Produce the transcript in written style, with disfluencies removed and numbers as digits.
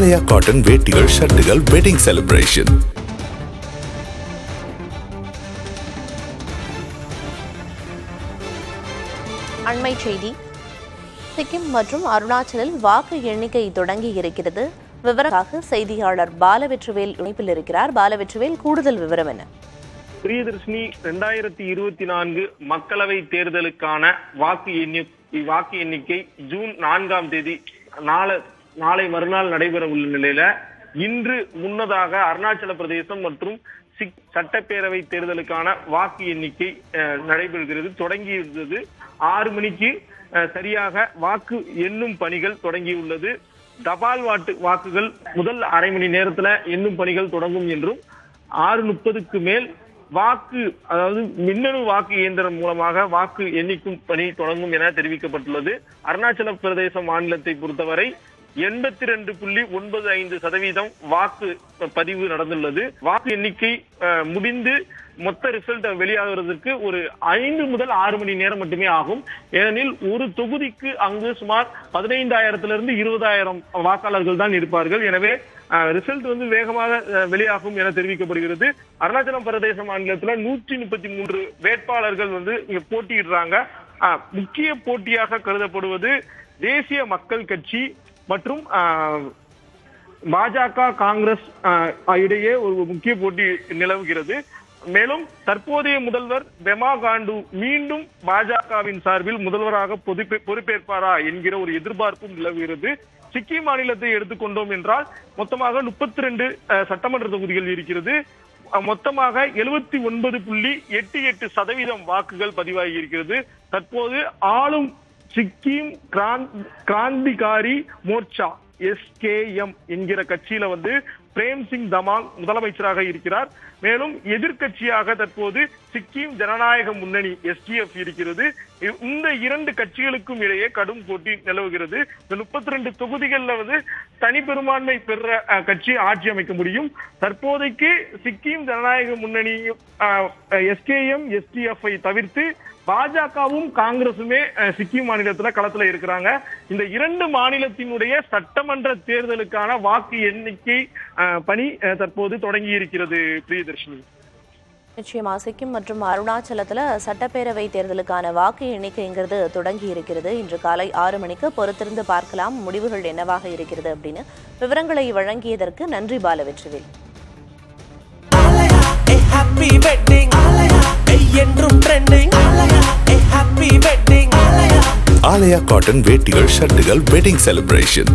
ஆலயா cotton வேட்டிகள் ஷர்ட்டுகள் wedding celebration. அண்மை செய்தி. சிக்கிம் மற்றும் அருணாச்சலில் வாக்கு எண்ணிக்கை தொடங்கி இருக்கிறது. விவரமாக செய்தியாளர் பாலவெற்றிவேல் இணைப்பில் இருக்கிறார். பாலவெற்றிவேல், கூடுதல் விவரம் என்ன? பிரியதர்ஷினி, 2024 மக்களவை தேர்தலுக்கான வாக்கு எண்ணிக்கை ஜூன் 4ஆம் தேதி நாளை மறுநாள் நடைபெற உள்ள நிலையில இன்று முன்னதாக அருணாச்சல பிரதேசம் மற்றும் சட்டப்பேரவை தேர்தலுக்கான வாக்கு எண்ணிக்கை நடைபெறுகிறது. தொடங்கியிருந்தது 6 மணிக்கு சரியாக வாக்கு எண்ணும் பணிகள் தொடங்கியுள்ளது. தபால் வாக்குகள் முதல் அரை மணி நேரத்துல எண்ணும் பணிகள் தொடங்கும் என்றும் 6:30க்கு மேல் அதாவது மின்னணு வாக்கு இயந்திரம் மூலமாக வாக்கு எண்ணிக்கும் பணி தொடங்கும் என தெரிவிக்கப்பட்டுள்ளது. அருணாச்சல பிரதேச மாநிலத்தை பொறுத்தவரை 82.95% வாக்கு பதிவு நடந்துள்ளது. வாக்கு எண்ணிக்கை முடிந்து மொத்த ரிசல்ட் வெளியாகிறதுக்கு ஒரு 5 முதல் 6 மணி நேரம் மட்டுமே ஆகும். ஏனெனில் ஒரு தொகுதிக்கு அங்கு சுமார் 15,000 - 20,000 வாக்காளர்கள் தான் இருப்பார்கள். எனவே ரிசல்ட் வேகமாக வெளியாகும் என தெரிவிக்கப்படுகிறது. அருணாச்சலம் பிரதேச மாநிலத்துல 133 வேட்பாளர்கள் இங்க போட்டியிடுறாங்க. முக்கிய போட்டியாக கருதப்படுவது தேசிய மக்கள் கட்சி மற்றும் பாஜக காங்கிரஸ் இடையே ஒரு முக்கிய போட்டி நிலவுகிறது. மேலும் தற்போதைய முதல்வர் பெமா காண்டு மீண்டும் பாஜகவின் சார்பில் முதல்வராக பொறுப்பேற்பாரா என்கிற ஒரு எதிர்பார்ப்பும் நிலவுகிறது. சிக்கிம் மாநிலத்தை எடுத்துக்கொண்டோம் என்றால் மொத்தமாக 32 சட்டமன்ற தொகுதிகள் இருக்கிறது. மொத்தமாக 79.88% வாக்குகள் பதிவாகி இருக்கிறது. தற்போது ஆளும் சிக்கிம் கிராந்திகாரி மோர்ச்சா SKM என்கிற கட்சியில பிரேம்சிங் தமாங் முதலமைச்சராக இருக்கிறார். மேலும் எதிர்கட்சியாக தற்போது சிக்கிம் ஜனநாயக முன்னணி SDF இருக்கிறது. இந்த 2 கட்சிகளுக்கும் இடையே கடும் போட்டி நிலவுகிறது. இந்த 32 தொகுதிகள்ல தனி பெரும்பான்மை பெற கட்சி ஆட்சி அமைக்க முடியும். தற்போதைக்கு சிக்கிம் ஜனநாயக முன்னணி SKM SDF தவிர்த்து பாஜகவும் காங்கிரசுமே சிக்கிம் மாநிலத்துல களத்துல இருக்கிறாங்க. இந்த 2 மாநிலத்தினுடைய சட்டமன்ற தேர்தலுக்கான வாக்கு எண்ணிக்கை பணி தற்போது தொடங்கி இருக்கிறது. பிரியதர்ஷினி, நிச்சயமா சிக்கிம் மற்றும் அருணாச்சலத்துல சட்டப்பேரவை தேர்தலுக்கான வாக்கு எண்ணிக்கைங்கிறது தொடங்கி இருக்கிறது. இன்று காலை 6 மணிக்கு பொறுத்திருந்து பார்க்கலாம் முடிவுகள் என்னவாக இருக்கிறது அப்படின்னு. விவரங்களை வழங்கியதற்கு நன்றி பாலவெற்றிவேல். ஆலயா காட்டன் வேட்டிகள் ஷர்ட்டுகள் வெட்டிங் செலிப்ரேஷன்.